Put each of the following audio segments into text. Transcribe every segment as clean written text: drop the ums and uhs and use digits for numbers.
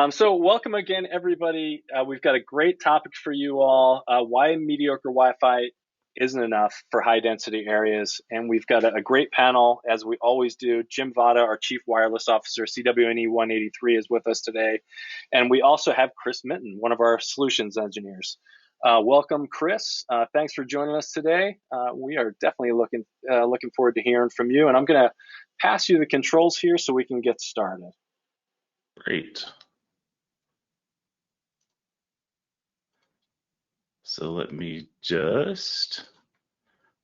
So welcome again, everybody. We've got a great topic for you all. Why mediocre Wi-Fi isn't enough for high-density areas. And we've got a great panel, as we always do. Jim Vada, our Chief Wireless Officer, CWNE 183, is with us today. And we also have Chris Minton, one of our solutions engineers. Welcome, Chris. Thanks for joining us today. We are definitely looking forward to hearing from you. And I'm going to pass you the controls here so we can get started. Great. So let me just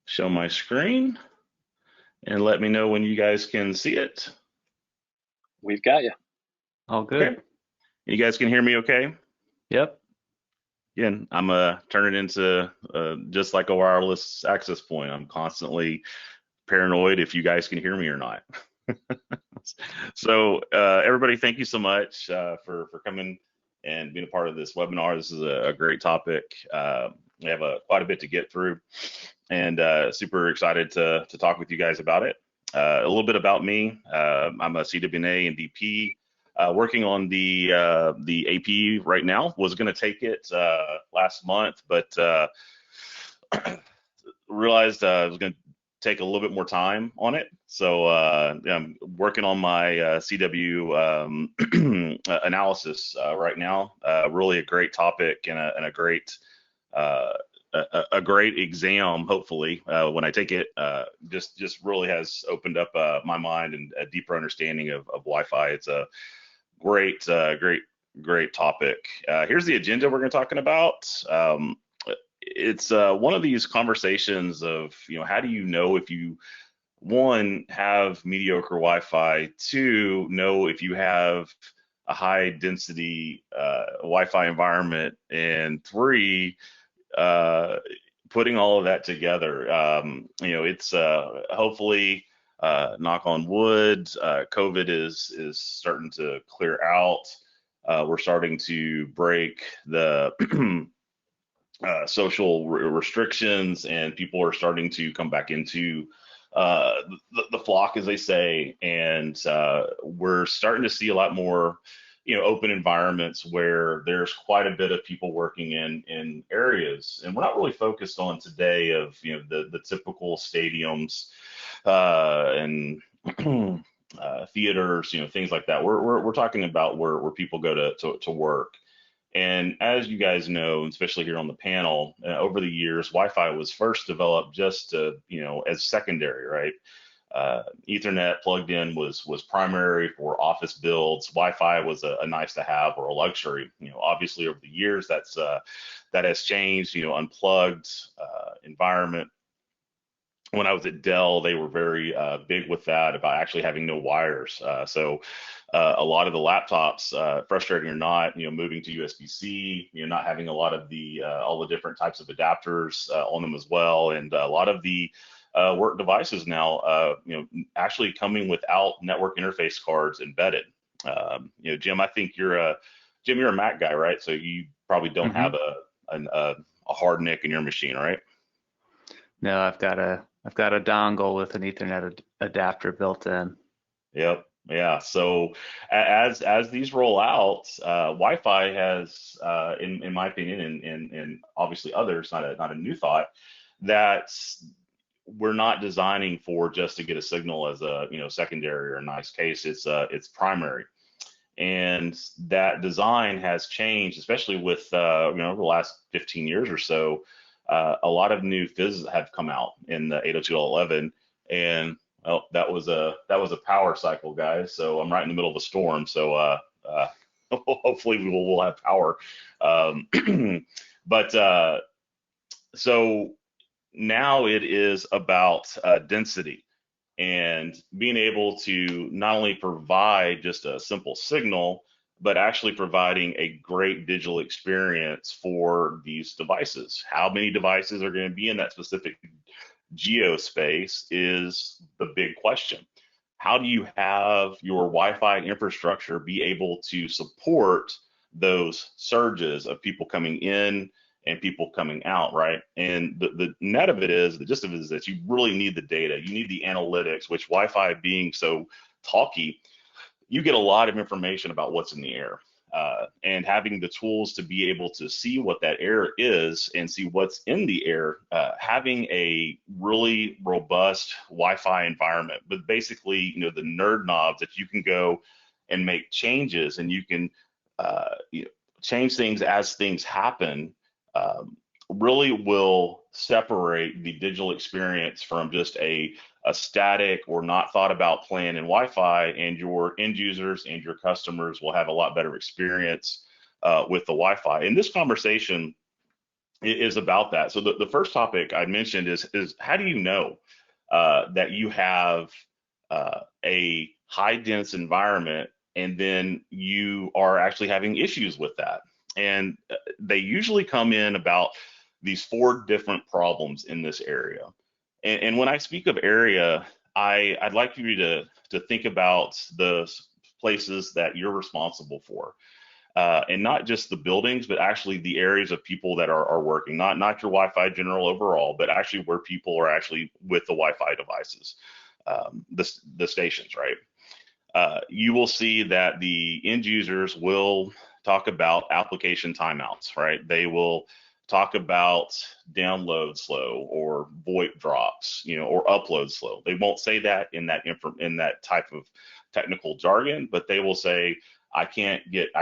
show my screen and let me know when you guys can see it. We've got you. All good. Okay. You guys can hear me okay? Yep. Again, I'm turn it into just like a wireless access point. I'm constantly paranoid if you guys can hear me or not. So everybody, thank you so much for coming and being a part of this webinar. This is a great topic. We have quite a bit to get through, and super excited to talk with you guys about it. A little bit about me. I'm a CWNA and DP, working on the AP right now. Was going to take it last month, but realized I was going to take a little bit more time on it. So I'm working on my CW analysis right now. Really a great topic and a great exam, hopefully, when I take it. Just really has opened up my mind and a deeper understanding of Wi-Fi. It's a great topic. Here's the agenda we're going to be talking about. It's one of these conversations of, how do you know if you, one, have mediocre Wi-Fi, two, know if you have a high density Wi-Fi environment, and three, putting all of that together. It's hopefully, knock on wood, COVID is starting to clear out. We're starting to break the social restrictions, and people are starting to come back into the flock, as they say, and we're starting to see a lot more open environments where there's quite a bit of people working in areas, and we're not really focused on today of the typical stadiums and theaters, things like that. We're talking about where people go to work. And as you guys know, especially here on the panel, over the years, Wi-Fi was first developed just as secondary, right? Ethernet plugged in was primary for office builds. Wi-Fi was a nice to have or a luxury. Obviously over the years that has changed. Unplugged environment. When I was at Dell, they were very big with that, about actually having no wires. So a lot of the laptops, frustrating or not, moving to USB-C, not having a lot of the all the different types of adapters on them as well, and a lot of the work devices now, actually coming without network interface cards embedded. Jim, I think you're a Mac guy, right? So you probably don't have a hard NIC in your machine, right? No, I've got a dongle with an Ethernet adapter built in. Yep. Yeah. So as these roll out, Wi-Fi has, in my opinion, and obviously others, not a new thought, that we're not designing for just to get a signal as a secondary or a nice case. It's primary, and that design has changed, especially with over the last 15 years or so. A lot of new phys have come out in the 802.11, and that was a power cycle, guys. So I'm right in the middle of a storm. So hopefully we'll have power. But so now it is about density and being able to not only provide just a simple signal, but actually providing a great digital experience for these devices. How many devices are going to be in that specific geospace is the big question. How do you have your Wi-Fi infrastructure be able to support those surges of people coming in and people coming out, right? And the net of it is, the gist of it is that you really need the data. You need the analytics, which Wi-Fi being so talky, you get a lot of information about what's in the air. and having the tools to be able to see what that error is and see what's in the error, having a really robust Wi-Fi environment with basically, the nerd knobs that you can go and make changes, and you can change things as things happen, really will separate the digital experience from just a static or not thought about plan in Wi-Fi, and your end users and your customers will have a lot better experience with the Wi-Fi. And this conversation is about that. So the first topic I mentioned is how do you know that you have a high dense environment and then you are actually having issues with that? And they usually come in about these 4 different problems in this area. And when I speak of area, I'd like you to think about the places that you're responsible for, and not just the buildings, but actually the areas of people that are working, not your Wi-Fi general overall, but actually where people are actually with the Wi-Fi devices, the stations, right? You will see that the end users will talk about application timeouts, right? They will talk about download slow or VoIP drops, or upload slow. They won't say that in that type of technical jargon, but they will say, I can't get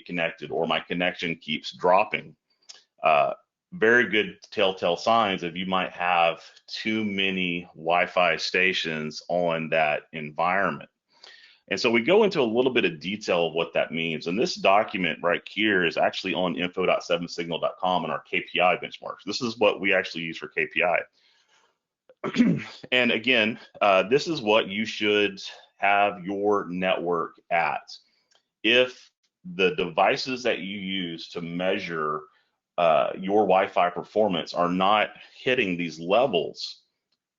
connected, or my connection keeps dropping. Very good telltale signs of you might have too many Wi-Fi stations on that environment. And so we go into a little bit of detail of what that means. And this document right here is actually on info.7signal.com and our KPI benchmarks. This is what we actually use for KPI. And again, this is what you should have your network at. If the devices that you use to measure your Wi-Fi performance are not hitting these levels,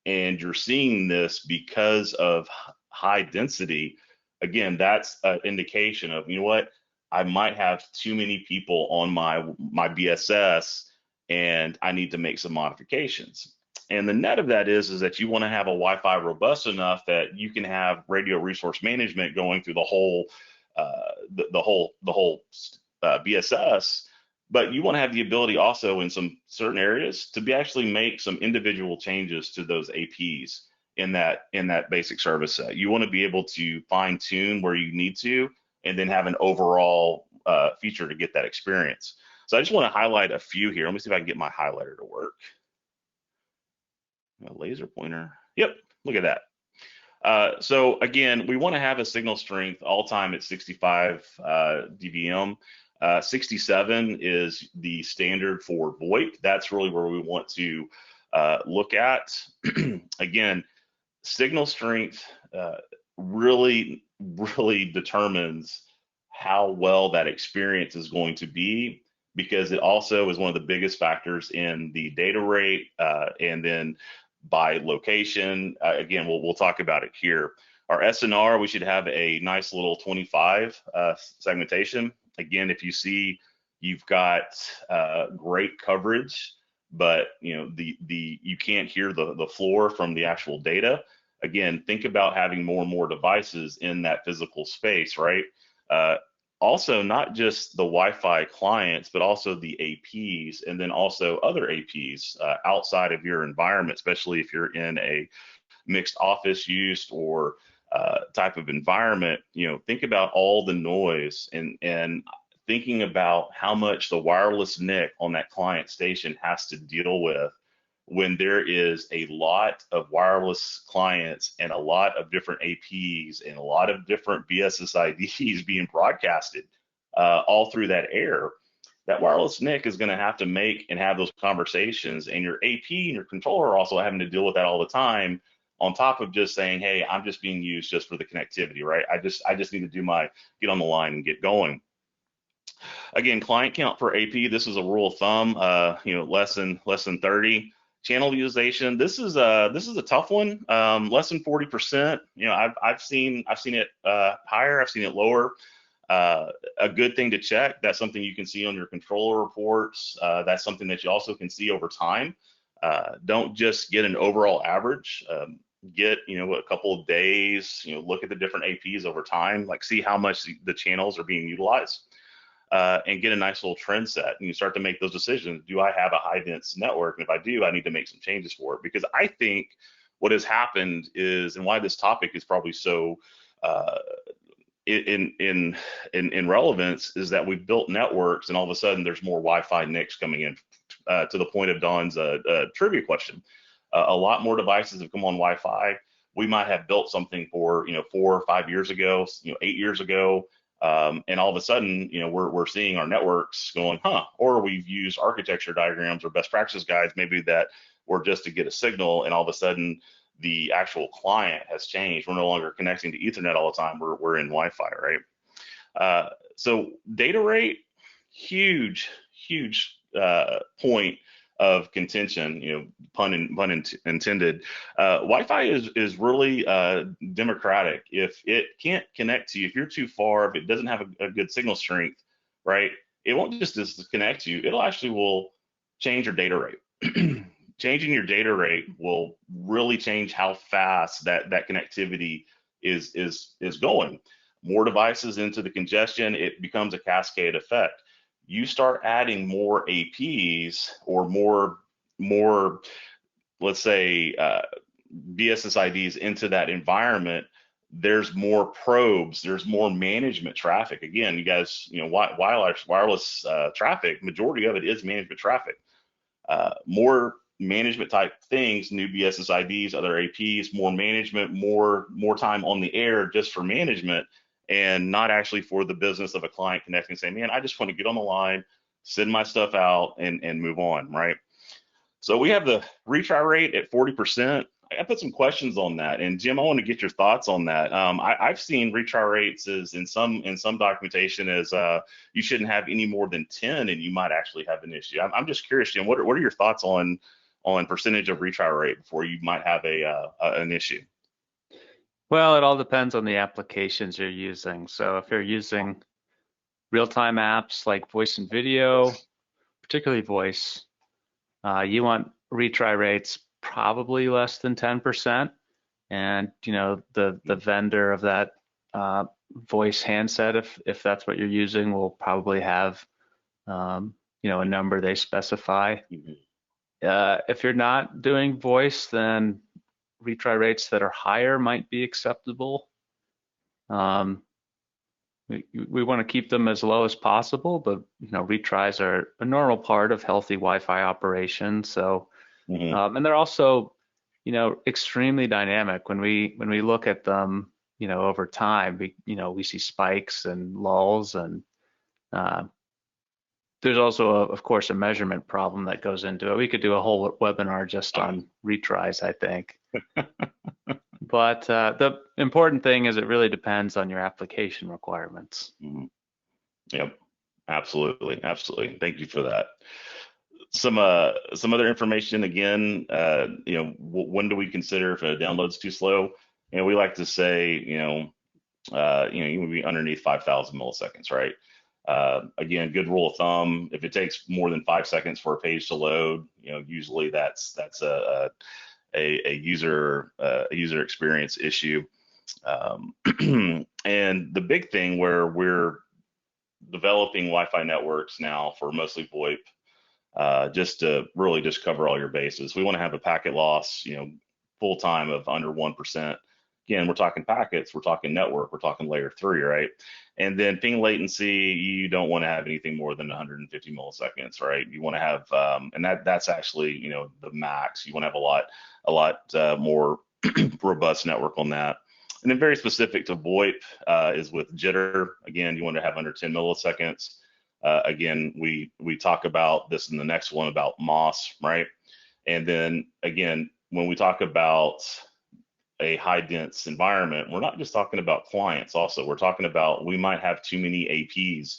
and you're seeing this because of high density, again, that's an indication of, what, I might have too many people on my BSS, and I need to make some modifications. And the net of that is that you want to have a Wi-Fi robust enough that you can have radio resource management going through the whole BSS, but you want to have the ability also in some certain areas to actually make some individual changes to those APs in that basic service set. You want to be able to fine tune where you need to, and then have an overall feature to get that experience. So I just want to highlight a few here. Let me see if I can get my highlighter to work. A laser pointer. Yep, look at that. So again, we want to have a signal strength all time at 65 dBm. 67 is the standard for VoIP. That's really where we want to look at. Again, signal strength really determines how well that experience is going to be, because it also is one of the biggest factors in the data rate, and then by location. Again, we'll talk about it here. Our SNR, we should have a nice little 25 segmentation. Again, if you see you've got great coverage, but you can't hear the floor from the actual data. Again, think about having more and more devices in that physical space, right? Also, not just the Wi-Fi clients, but also the APs, and then also other APs outside of your environment, especially if you're in a mixed office use or type of environment. Think about all the noise and thinking about how much the wireless NIC on that client station has to deal with when there is a lot of wireless clients and a lot of different APs and a lot of different BSSIDs being broadcasted all through that air. That wireless NIC is going to have to make and have those conversations, and your AP and your controller are also having to deal with that all the time, on top of just saying, hey, I'm just being used just for the connectivity, right? I just need to do get on the line and get going. Again, client count per AP, this is a rule of thumb, less than 30. Channel utilization, this is a tough one. Less than 40%. I've seen it higher, I've seen it lower. A good thing to check. That's something you can see on your controller reports. That's something that you also can see over time. Don't just get an overall average. Get a couple of days. Look at the different APs over time. Like, see how much the channels are being utilized. and get a nice little trend set. And you start to make those decisions. Do I have a high dense network? And if I do, I need to make some changes for it. Because I think what has happened is, and why this topic is probably so in relevance, is that we've built networks, and all of a sudden there's more Wi-Fi NICs coming in. To the point of Don's trivia question, a lot more devices have come on Wi-Fi. We might have built something for 4 or 5 years ago, 8 years ago, and all of a sudden, we're seeing our networks going, or we've used architecture diagrams or best practices guides maybe that were just to get a signal, and all of a sudden the actual client has changed. We're no longer connecting to Ethernet all the time. We're in Wi-Fi, right? So data rate, huge point of contention, pun intended. Wi-Fi is really democratic. If it can't connect to you, if you're too far, if it doesn't have a good signal strength, right, it won't just disconnect you. It'll actually will change your data rate. Changing your data rate will really change how fast that connectivity is going. More devices into the congestion, it becomes a cascade effect. You start adding more APs or more, let's say, BSSIDs into that environment, there's more probes, there's more management traffic. Again, you guys, wireless traffic, majority of it is management traffic. More management type things, new BSSIDs, other APs, more management, more time on the air just for management, and not actually for the business of a client connecting, saying, man, I just want to get on the line, send my stuff out, and move on, right? So we have the retry rate at 40%. I put some questions on that, and Jim, I want to get your thoughts on that. I've seen retry rates as in some documentation as you shouldn't have any more than 10, and you might actually have an issue. I'm just curious, Jim, what are your thoughts on percentage of retry rate before you might have an issue? Well, it all depends on the applications you're using. So if you're using real-time apps like voice and video, particularly voice, you want retry rates probably less than 10%. And the vendor of that voice handset, if that's what you're using, will probably have a number they specify. If you're not doing voice, then retry rates that are higher might be acceptable. We want to keep them as low as possible, but retries are a normal part of healthy Wi-Fi operations. So, and they're also, extremely dynamic. When we look at them, over time, we see spikes and lulls, and there's also, of course, a measurement problem that goes into it. We could do a whole webinar just on retries, I think. But the important thing is it really depends on your application requirements. Yep, absolutely. Thank you for that. Some other information again. When do we consider if a download's too slow? And we like to say, you would be underneath 5,000 milliseconds, right? Again, good rule of thumb: if it takes more than 5 seconds for a page to load, usually that's a user experience issue. And the big thing where we're developing Wi-Fi networks now for mostly VoIP, just to really just cover all your bases. We want to have a packet loss, full time of under 1%. Again, we're talking packets, we're talking network, we're talking layer 3, right? And then ping latency, you don't want to have anything more than 150 milliseconds, right? You want to have, and that's actually, the max. You want to have a lot more robust network on that. And then very specific to VoIP is with jitter. Again, you want to have under 10 milliseconds. Again, we talk about this in the next one about MOS, right? And then again, when we talk about a high dense environment, we're not just talking about clients. Also, we're talking about we might have too many APs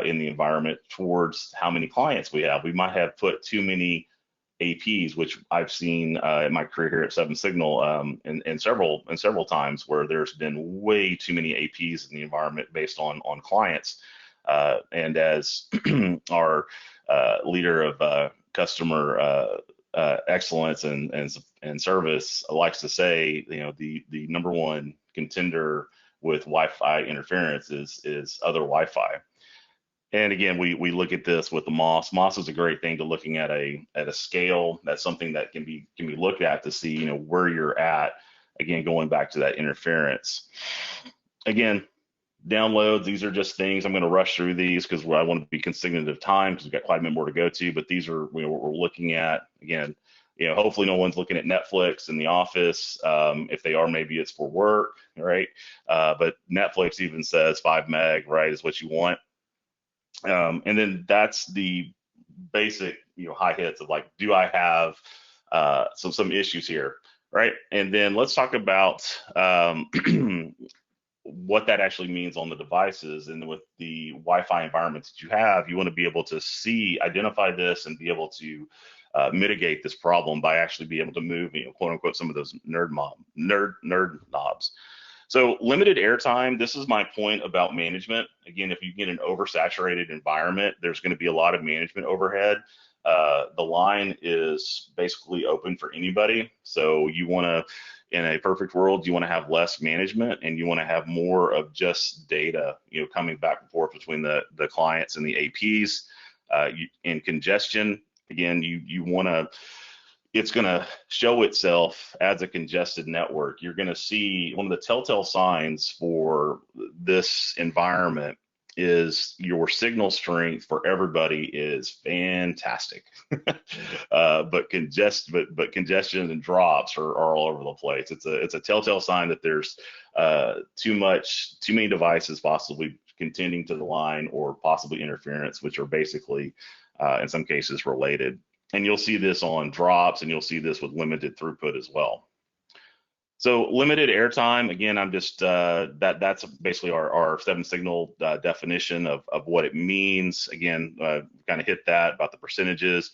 in the environment towards how many clients we have. We might have put too many APs, which I've seen in my career here at 7 Signal, and several times where there's been way too many APs in the environment based on clients. And as our leader of customer excellence and service likes to say, the number one contender with Wi-Fi interference is other Wi-Fi. And again, we look at this with the MOS. MOS is a great thing to looking at a scale. That's something that can be looked at to see, you know, where you're at. Again, going back to that interference. Again, downloads, these are just things. I'm going to rush through these because I want to be considerate of time because we've got quite a bit more to go to. But these are, you know, what we're looking at. Again, you know, hopefully no one's looking at Netflix in the office. If they are, maybe it's for work, right? But Netflix even says 5 meg, right, is what you want. And then that's the basic, you know, high hits of like, do I have some issues here, right? And then let's talk about what that actually means on the devices. And with the Wi-Fi environments that you have, you want to be able to identify this and be able to mitigate this problem by actually being able to move, you know, quote unquote, some of those nerd knobs. So limited airtime, this is my point about management. Again, if you get an oversaturated environment, there's going to be a lot of management overhead. The line is basically open for anybody. So you want to, in a perfect world, you want to have less management and you want to have more of just data, you know, coming back and forth between the clients and the APs. In congestion, again, you want to, it's going to show itself as a congested network. You're going to see one of the telltale signs for this environment is your signal strength for everybody is fantastic, but congestion and drops are all over the place. It's a telltale sign that there's too many devices possibly contending to the line or possibly interference, which are basically in some cases related. And you'll see this on drops, and you'll see this with limited throughput as well. So limited airtime, again, I'm just, that's basically our 7-signal definition of what it means. Again, kind of hit that about the percentages.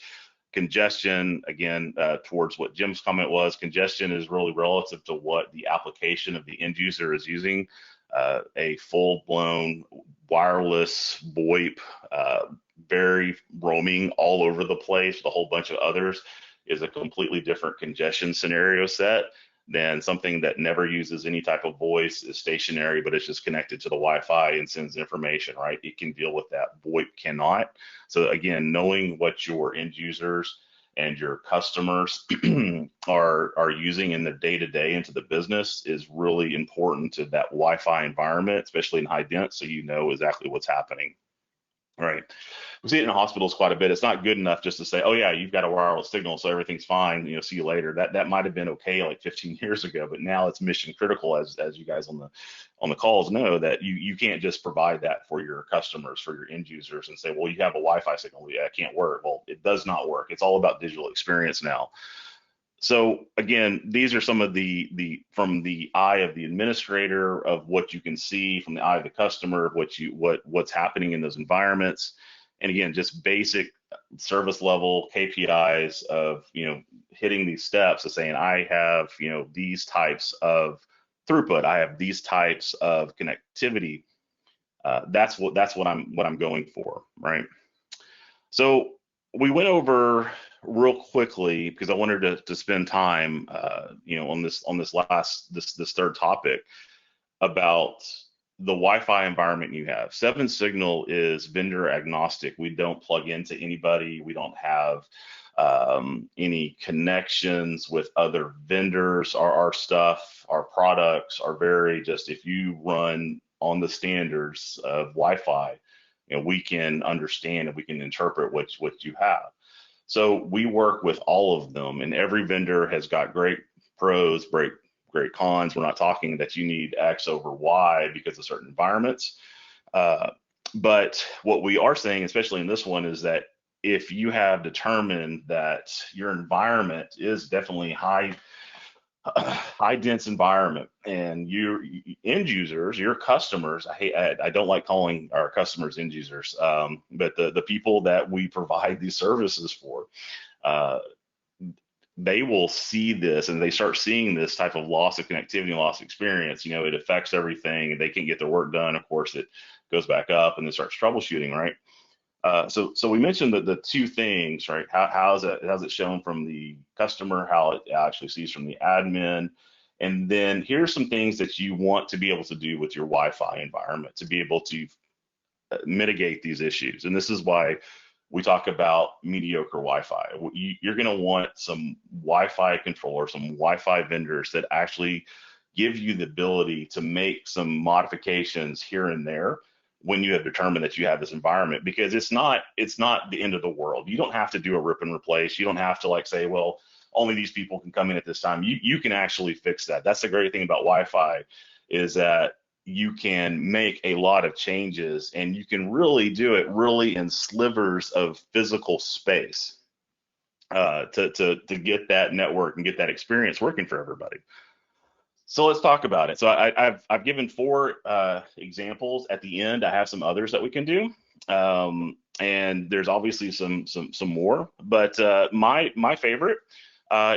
Congestion, again, towards what Jim's comment was, congestion is really relative to what the application of the end user is using. A full-blown wireless VoIP, very roaming all over the place with a whole bunch of others is a completely different congestion scenario set than something that never uses any type of voice, is stationary, but it's just connected to the Wi-Fi and sends information, right? It can deal with that. VoIP cannot. So again, knowing what your end users and your customers are using in their day-to-day into the business is really important to that Wi-Fi environment, especially in high dense, so you know exactly what's happening. Right. We see it in hospitals quite a bit. It's not good enough just to say, oh yeah, you've got a wireless signal, so everything's fine, you know, see you later. That might have been okay like 15 years ago, but now it's mission critical, as you guys on the calls know, that you can't just provide that for your customers, for your end users, and say, well, you have a Wi-Fi signal, yeah, it can't work. Well, it does not work. It's all about digital experience now. So again, these are some of the from the eye of the administrator of what you can see, from the eye of the customer of what's happening in those environments. And again, just basic service level KPIs of, you know, hitting these steps of saying, I have, you know, these types of throughput, I have these types of connectivity. That's what I'm going for, right? So we went over real quickly because I wanted to spend time, you know, on this third topic about the Wi-Fi environment you have. 7-signal is vendor agnostic. We don't plug into anybody. We don't have any connections with other vendors. Our stuff, our products are very just, if you run on the standards of Wi-Fi, you know, we can understand and we can interpret what you have. So we work with all of them, and every vendor has got great pros, great cons. We're not talking that you need X over Y because of certain environments. But what we are saying, especially in this one, is that if you have determined that your environment is definitely high dense environment, and your end users, your customers, I don't like calling our customers end users, but the people that we provide these services for, they will see this, and they start seeing this type of loss of connectivity and loss of experience. You know, it affects everything, and they can't get their work done. Of course, it goes back up and then starts troubleshooting, right? So we mentioned the two things, right? How's it shown from the customer, how it actually sees from the admin, and then here's some things that you want to be able to do with your Wi-Fi environment to be able to mitigate these issues. And this is why we talk about mediocre Wi-Fi. You're going to want some Wi-Fi controllers, some Wi-Fi vendors that actually give you the ability to make some modifications here and there when you have determined that you have this environment, because it's not the end of the world. You don't have to do a rip and replace. You don't have to like say, well, only these people can come in at this time. You can actually fix that. That's the great thing about Wi-Fi, is that you can make a lot of changes, and you can really do it really in slivers of physical space to get that network and get that experience working for everybody. So let's talk about it. So I've given 4 examples at the end. I have some others that we can do, and there's obviously some more. But my favorite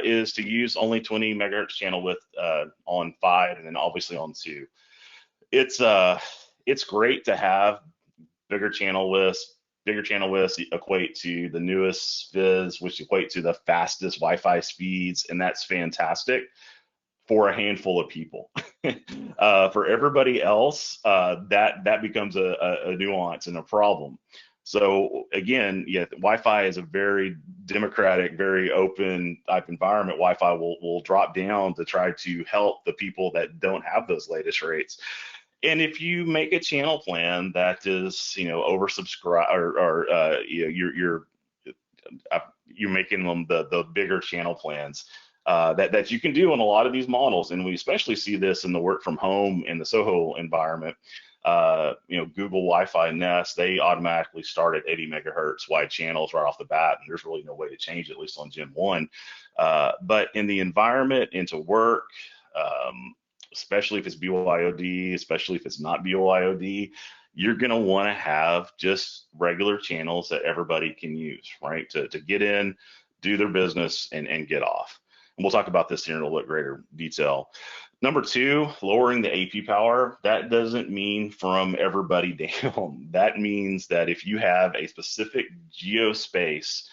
is to use only 20 megahertz channel width on 5, and then obviously on 2. It's great to have bigger channel widths. Bigger channel widths equate to the newest Viz, which equate to the fastest Wi-Fi speeds, and that's fantastic for a handful of people. For everybody else, that becomes a nuance and a problem. So again, yeah, Wi-Fi is a very democratic, very open type environment. Wi-Fi will drop down to try to help the people that don't have those latest rates. And if you make a channel plan that is, oversubscribed, or you're making them the bigger channel plans that you can do on a lot of these models, and we especially see this in the work from home in the Soho environment. Google Wi-Fi Nest, they automatically start at 80 megahertz wide channels right off the bat, and there's really no way to change it, at least on Gen 1. But in the environment, into work, especially if it's BYOD, especially if it's not BYOD, you're going to want to have just regular channels that everybody can use, right? To get in, do their business, and get off. And we'll talk about this here in a little greater detail. Number 2, lowering the AP power. That doesn't mean from everybody down. That means that if you have a specific geospace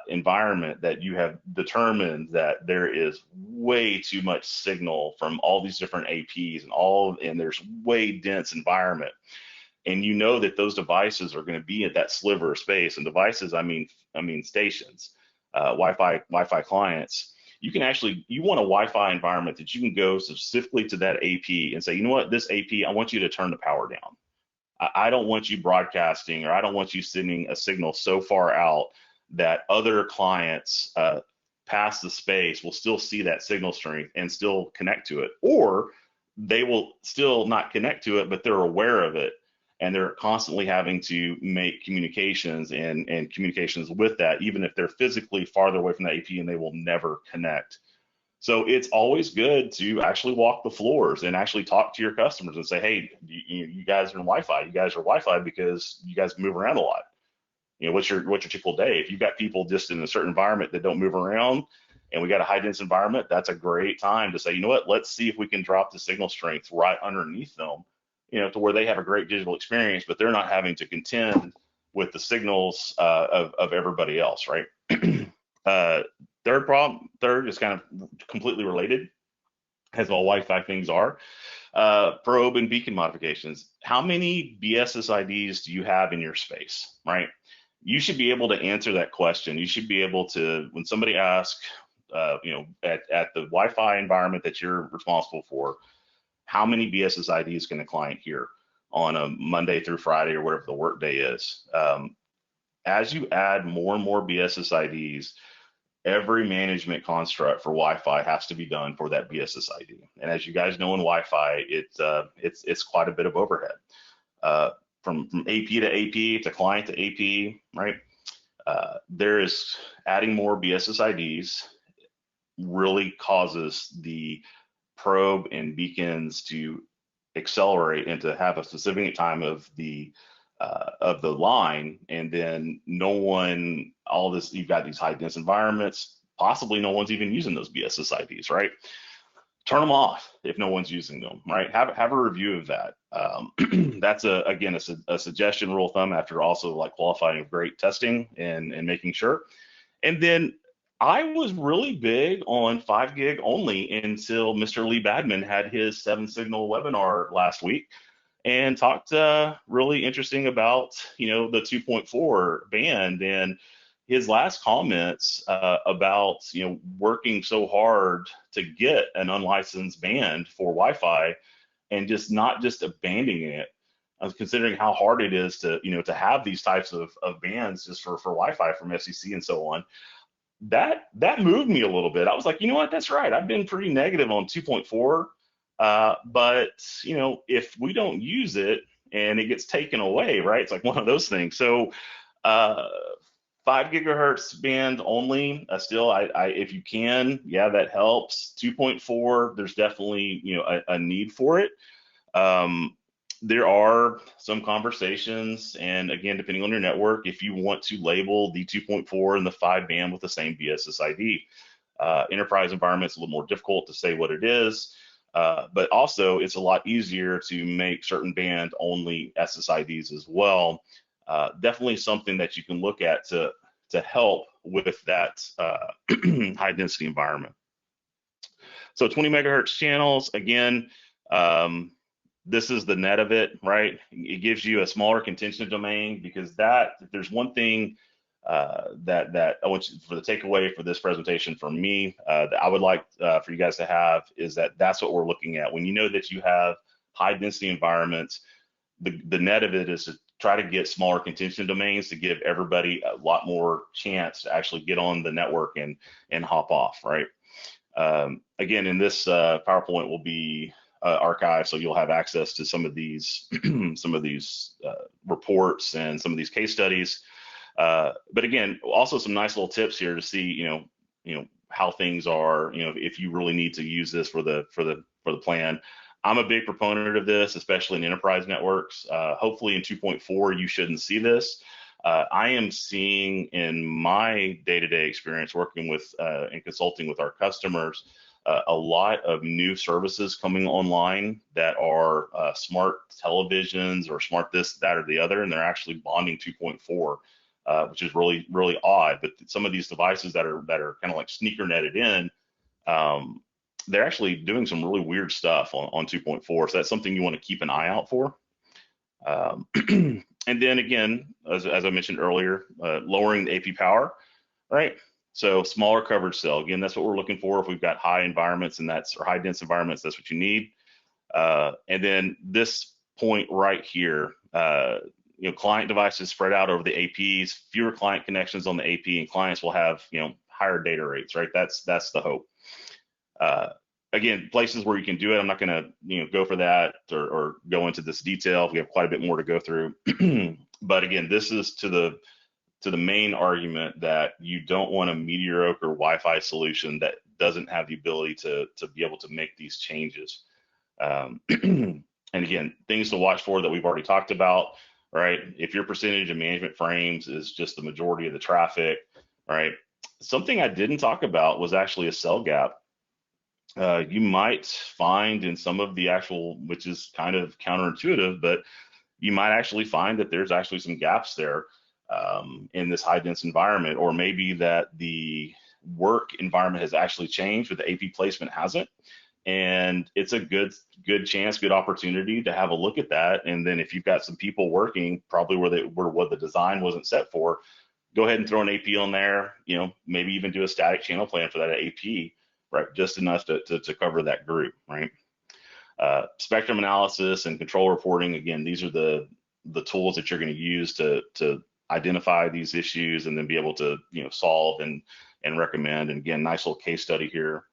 environment that you have determined that there is way too much signal from all these different APs and there's way dense environment, and you know that those devices are going to be at that sliver of space, and devices, I mean stations, Wi-Fi clients. You want a Wi-Fi environment that you can go specifically to that AP and say, you know what, this AP, I want you to turn the power down. I don't want you broadcasting, or I don't want you sending a signal so far out that other clients past the space will still see that signal strength and still connect to it, or they will still not connect to it, but they're aware of it, and they're constantly having to make communications and communications with that, even if they're physically farther away from the AP and they will never connect. So it's always good to actually walk the floors and actually talk to your customers and say, hey, you guys are in Wi-Fi. You guys are Wi-Fi because you guys move around a lot. What's your typical day? If you've got people just in a certain environment that don't move around, and we got a high dense environment, that's a great time to say, you know what, let's see if we can drop the signal strength right underneath them, to where they have a great digital experience, but they're not having to contend with the signals of everybody else, right? Third is kind of completely related, as all Wi-Fi things are. Probe and beacon modifications. How many BSSIDs do you have in your space, right? You should be able to answer that question. You should be able to, when somebody asks, at the Wi-Fi environment that you're responsible for, how many BSSIDs can a client hear on a Monday through Friday or whatever the work day is? As you add more and more BSSIDs, every management construct for Wi-Fi has to be done for that BSSID. And as you guys know, in Wi-Fi, it's quite a bit of overhead. From AP to AP to client to AP, right? There is adding more BSSIDs really causes the probe and beacons to accelerate and to have a specific time of the line, and then you've got these high dense environments, possibly no one's even using those BSSIDs, right? Turn them off if no one's using them, right? Have a review of that. That's a suggestion, rule of thumb, after also like qualifying great testing and making sure. And then I was really big on 5 gig only until Mr. Lee Badman had his 7 signal webinar last week. and talked really interesting about, you know, the 2.4 band, and his last comments about, you know, working so hard to get an unlicensed band for Wi-Fi and just not just abandoning it. I was considering how hard it is to, you know, to have these types of bands just for Wi-Fi from FCC and so on. That moved me a little bit. I was like, you know what, that's right. I've been pretty negative on 2.4, but you know, if we don't use it and it gets taken away, right? It's like one of those things. So, 5 gigahertz band only. Still, if you can, yeah, that helps. 2.4, there's definitely, you know, a need for it. There are some conversations, and again, depending on your network, if you want to label the 2.4 and the 5 band with the same BSSID. Enterprise environments, a little more difficult to say what it is, but also it's a lot easier to make certain band only SSIDs as well. Definitely something that you can look at to help with that high density environment. So 20 megahertz channels, again, this is the net of it, right? It gives you a smaller contention domain, because that, if there's one thing that I want you, for the takeaway for this presentation from me, that I would like for you guys to have, is that that's what we're looking at. When you know that you have high density environments, the net of it is to try to get smaller contention domains to give everybody a lot more chance to actually get on the network and hop off, right? Again, in this PowerPoint will be archived, so you'll have access to some of these reports and some of these case studies. But again, also some nice little tips here to see, you know how things are, you know, if you really need to use this for the plan. I'm a big proponent of this, especially in enterprise networks. Hopefully in 2.4, you shouldn't see this. I am seeing in my day-to-day experience working with and consulting with our customers, a lot of new services coming online that are smart televisions or smart this, that, or the other, and they're actually bonding 2.4, which is really, really odd. But some of these devices that are kind of like sneaker netted in, they're actually doing some really weird stuff on 2.4. So that's something you want to keep an eye out for. And then again, as I mentioned earlier, lowering the AP power, right? So smaller coverage cell. Again, that's what we're looking for. If we've got high environments or high dense environments, that's what you need. And then this point right here, you know, client devices spread out over the APs, fewer client connections on the AP, and clients will have, you know, higher data rates, right? That's the hope. Again, places where you can do it, I'm not going to, you know, go for that or go into this detail. We have quite a bit more to go through. But again, this is to the main argument that you don't want a mediocre Wi-Fi solution that doesn't have the ability to be able to make these changes. And again, things to watch for that we've already talked about, right? If your percentage of management frames is just the majority of the traffic, right? Something I didn't talk about was actually a cell gap. You might find in some of the actual, which is kind of counterintuitive, but you might actually find that there's actually some gaps there in this high dense environment, or maybe that the work environment has actually changed, but the AP placement hasn't. And it's a good chance, good opportunity to have a look at that. And then if you've got some people working probably where what the design wasn't set for, go ahead and throw an AP on there, you know, maybe even do a static channel plan for that AP, right? Just enough to cover that group, right? Spectrum analysis and control reporting. Again, these are the tools that you're going to use to identify these issues and then be able to, you know, solve and recommend. And again, nice little case study here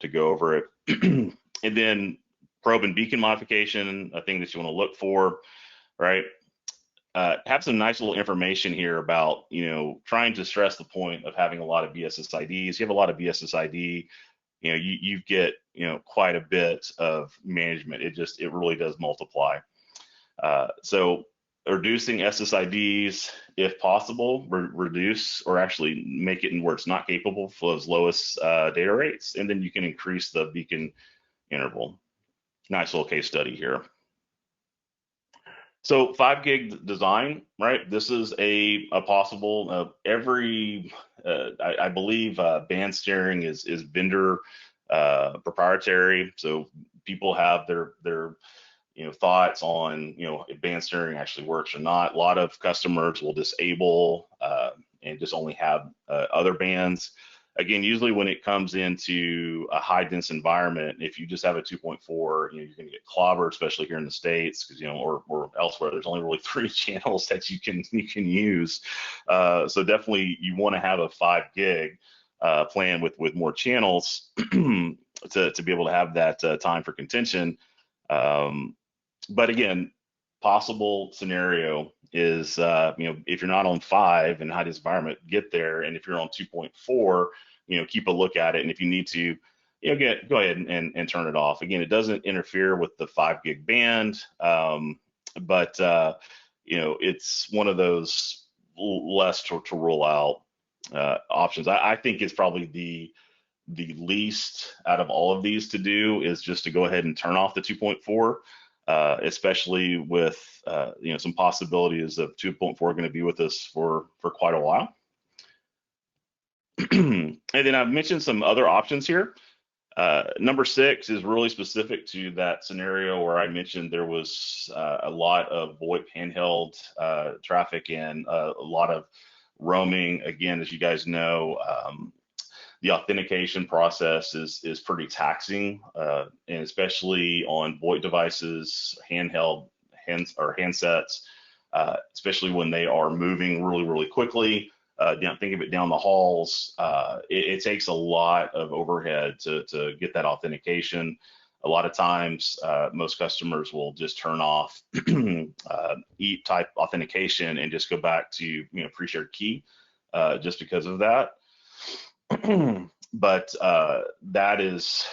to go over it. And then probe and beacon modification, a thing that you want to look for, right? Have some nice little information here about, you know, trying to stress the point of having a lot of BSSIDs. You have a lot of BSSID, you know, you get, you know, quite a bit of management. It really does multiply. So reducing SSIDs, if possible, reduce or actually make it in where it's not capable for those lowest data rates, and then you can increase the beacon interval. Nice little case study here. So 5 gig design, right? This is a possible, I believe band steering is vendor proprietary. So people have their thoughts on, if band steering actually works or not. A lot of customers will disable and just only have other bands. Again, usually when it comes into a high dense environment, if you just have a 2.4, you're going to get clobbered, especially here in the States, because or elsewhere, there's only really 3 channels that you can use. So definitely you want to have a 5 gig plan with more channels to be able to have that time for contention. But again, possible scenario is, if you're not on 5 in high dense environment, get there. And if you're on 2.4, keep a look at it. And if you need to, go ahead and turn it off. Again, it doesn't interfere with the 5 gig band, but it's one of those less to rule out options. I think it's probably the least out of all of these to do is just to go ahead and turn off the 2.4. Especially with some possibilities of 2.4 going to be with us for quite a while. And then I've mentioned some other options here. Number 6 is really specific to that scenario where I mentioned there was a lot of VoIP handheld traffic and a lot of roaming. Again, as you guys know, the authentication process is pretty taxing, and especially on VoIP devices, handsets, especially when they are moving really quickly. Think of it down the halls. It takes a lot of overhead to get that authentication. A lot of times, most customers will just turn off EAP type authentication and just go back to pre-shared key, just because of that. But that is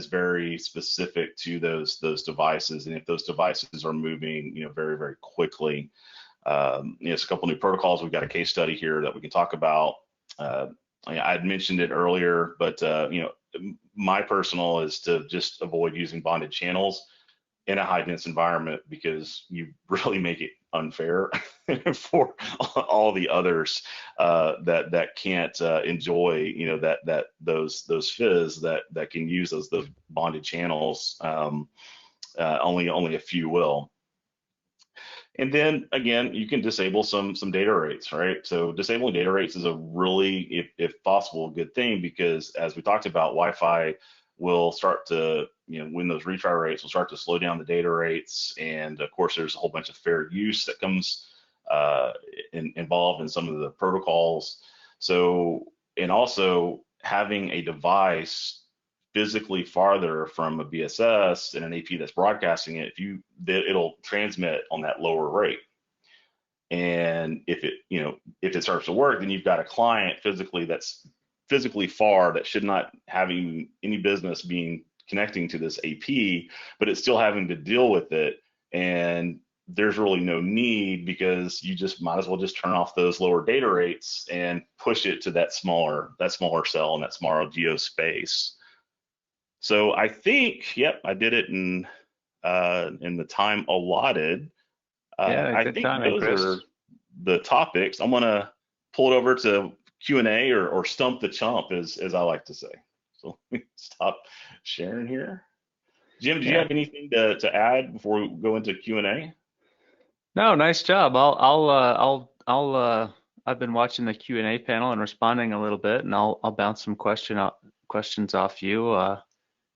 very specific to those devices, and if those devices are moving very quickly, it's a couple new protocols. We've got a case study here that we can talk about. I'd mentioned it earlier, but my personal is to just avoid using bonded channels in a high dense environment, because you really make it unfair for all the others that can't enjoy those fizz that can use those bonded channels. Only a few will. And then again, you can disable some data rates, right? So disabling data rates is a really, if possible, a good thing, because as we talked about, Wi-Fi will start to, when those retry rates will start to slow down the data rates. And of course, there's a whole bunch of fair use that comes involved in some of the protocols. So, and also having a device physically farther from a BSS and an AP that's broadcasting it, it'll transmit on that lower rate. And if it starts to work, then you've got a client that's physically far that should not having any business connecting to this AP, but it's still having to deal with it. And there's really no need, because you just might as well just turn off those lower data rates and push it to that smaller cell and that smaller geo space. So I think, yep, I did it in the time allotted. I think those are the topics. I'm gonna pull it over to Q&A or stump the chump, as I like to say. So let me stop sharing here. Jim, do you have anything to add before we go into Q&A? No, nice job. I've been watching the Q&A panel and responding a little bit, and I'll bounce some questions off you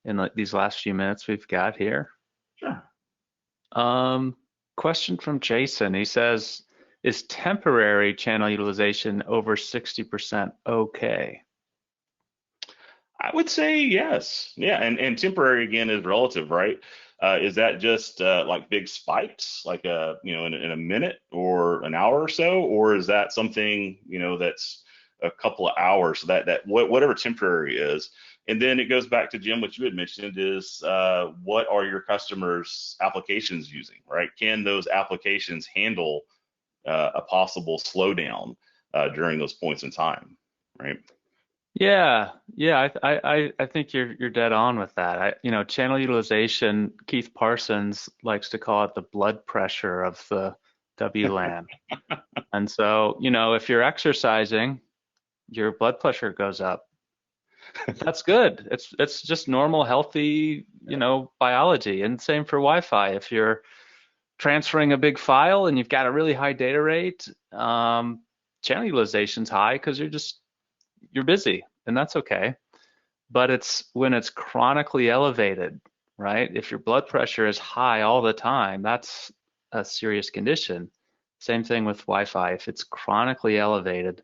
in these last few minutes we've got here. Sure. Question from Jason. He says, is temporary channel utilization over 60% okay? I would say yes. Yeah, and temporary again is relative, right? Is that just like big spikes, like in a minute or an hour or so, or is that something that's a couple of hours? So that whatever temporary is, and then it goes back to Jim, what you had mentioned is what are your customers' applications using, right? Can those applications handle a possible slowdown during those points in time, right? Yeah, I think you're dead on with that. Channel utilization, Keith Parsons likes to call it the blood pressure of the WLAN. And so, if you're exercising, your blood pressure goes up. That's good. It's just normal, healthy, biology. And same for Wi-Fi. If you're transferring a big file and you've got a really high data rate, channel utilization's high because you're busy, and that's okay. But it's when it's chronically elevated, right? If your blood pressure is high all the time, that's a serious condition. Same thing with Wi-Fi. If it's chronically elevated,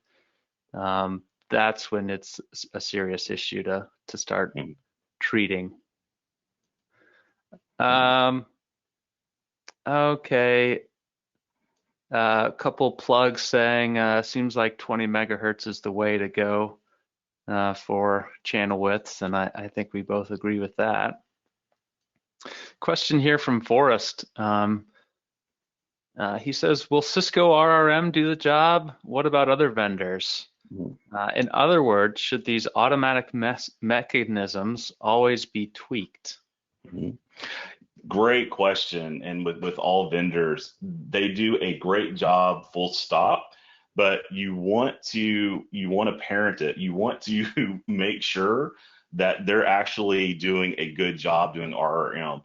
that's when it's a serious issue to start treating. Okay. A couple plugs saying seems like 20 megahertz is the way to go for channel widths, and I think we both agree with that. Question here from Forrest. He says, will Cisco RRM do the job? What about other vendors? In other words, should these automatic mechanisms always be tweaked? Great question. And with all vendors, they do a great job, full stop. But you want to parent it. You want to make sure that they're actually doing a good job doing RRM.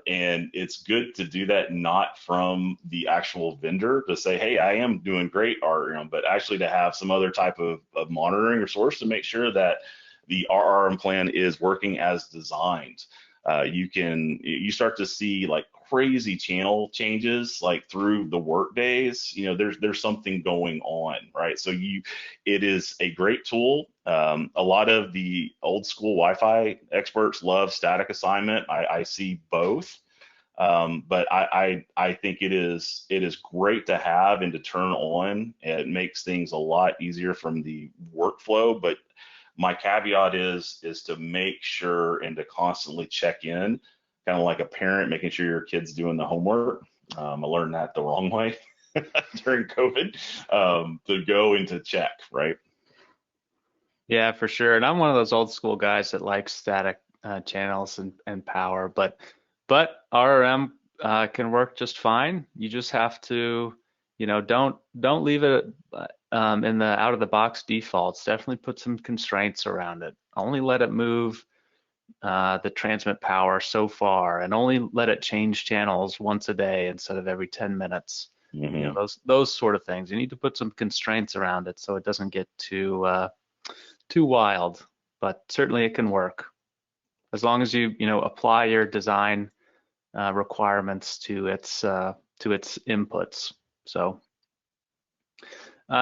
And it's good to do that not from the actual vendor to say, hey, I am doing great RRM, but actually to have some other type of monitoring or source to make sure that the RRM plan is working as designed. You start to see like crazy channel changes like through the work days. There's something going on, right? So it is a great tool. A lot of the old school Wi-Fi experts love static assignment. I see both, but I think it is great to have and to turn on. It makes things a lot easier from the workflow, but my caveat is to make sure and to constantly check in, kind of like a parent making sure your kid's doing the homework. I learned that the wrong way during COVID, to go and to check, right? Yeah, for sure. And I'm one of those old school guys that likes static channels and power, but RRM can work just fine. You just have to, don't leave it in the out of the box defaults. Definitely put some constraints around it. Only let it move the transmit power so far, and only let it change channels once a day instead of every 10 minutes. Those sort of things. You need to put some constraints around it so it doesn't get too wild. But certainly it can work as long as you apply your design requirements to its inputs. So.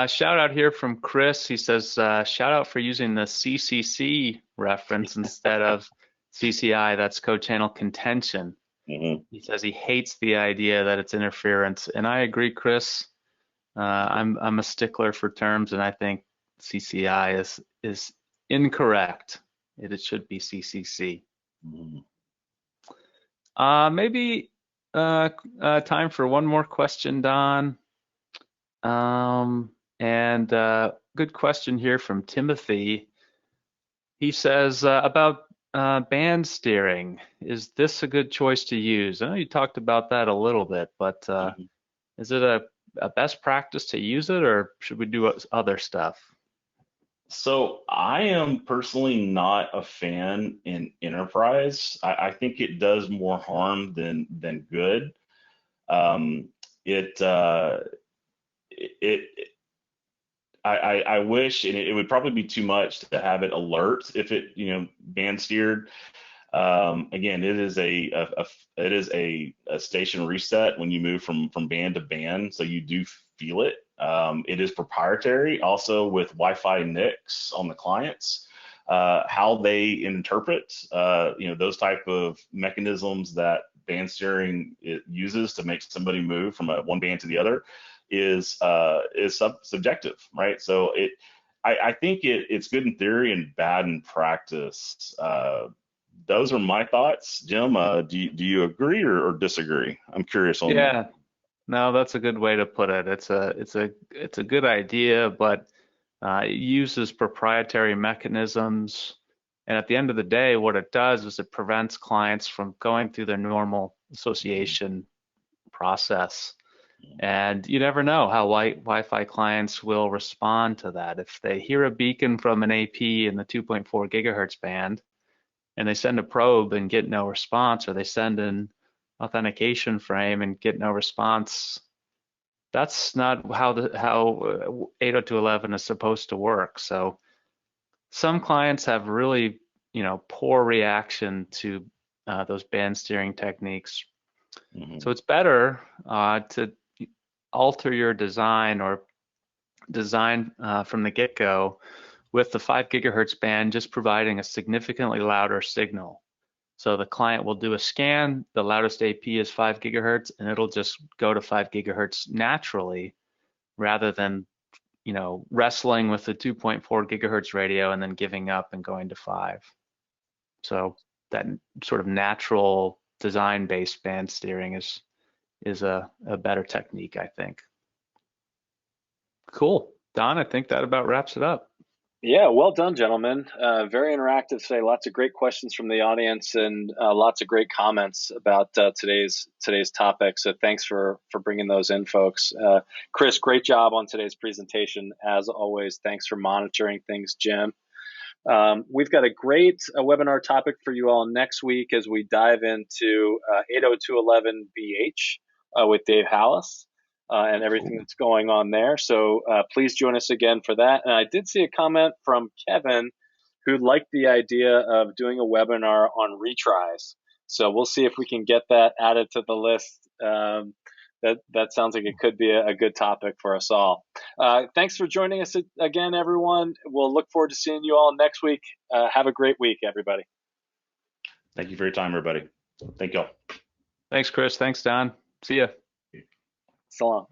Shout out here from Chris. He says, shout out for using the CCC reference instead of CCI. That's co-channel contention. He says he hates the idea that it's interference. And I agree, Chris. I'm a stickler for terms, and I think CCI is incorrect. It should be CCC. Maybe time for one more question, Don. And good question here from Timothy. He says about band steering. Is this a good choice to use? I know you talked about that a little bit, but is it a best practice to use it, or should we do other stuff? So I am personally not a fan in enterprise. I think it does more harm than good. I wish, and it would probably be too much to have it alert if it band steered. Again, it is a station reset when you move from band to band, so you do feel it. It is proprietary also with Wi-Fi NICs on the clients, how they interpret those type of mechanisms that band steering it uses to make somebody move from one band to the other is subjective, right? So I think it's good in theory and bad in practice. Those are my thoughts. Jim, do you agree or disagree? I'm curious on that. Yeah, no, that's a good way to put it. It's a good idea, but it uses proprietary mechanisms. And at the end of the day, what it does is it prevents clients from going through their normal association process. And you never know how Wi-Fi clients will respond to that. If they hear a beacon from an AP in the 2.4 gigahertz band and they send a probe and get no response, or they send an authentication frame and get no response, that's not how 802.11 is supposed to work. So some clients have really, poor reaction to those band steering techniques. So it's better to alter your design or design from the get-go with the 5 gigahertz band just providing a significantly louder signal. So the client will do a scan, the loudest AP is 5 gigahertz, and it'll just go to 5 gigahertz naturally rather than, wrestling with the 2.4 gigahertz radio and then giving up and going to 5. So that sort of natural design-based band steering is a better technique, I think. Cool. Don, I think that about wraps it up. Yeah, well done, gentlemen. Very interactive today. Lots of great questions from the audience and lots of great comments about today's topic. So thanks for bringing those in, folks. Chris, great job on today's presentation. As always, thanks for monitoring things, Jim. We've got a great webinar topic for you all next week as we dive into 802.11bh with Dave Hallis. And everything that's going on there. So please join us again for that. And I did see a comment from Kevin who liked the idea of doing a webinar on retries. So we'll see if we can get that added to the list. That sounds like it could be a good topic for us all. Thanks for joining us again, everyone. We'll look forward to seeing you all next week. Have a great week, everybody. Thank you for your time, everybody. Thank you all. Thanks, Chris. Thanks, Don. See ya. So long.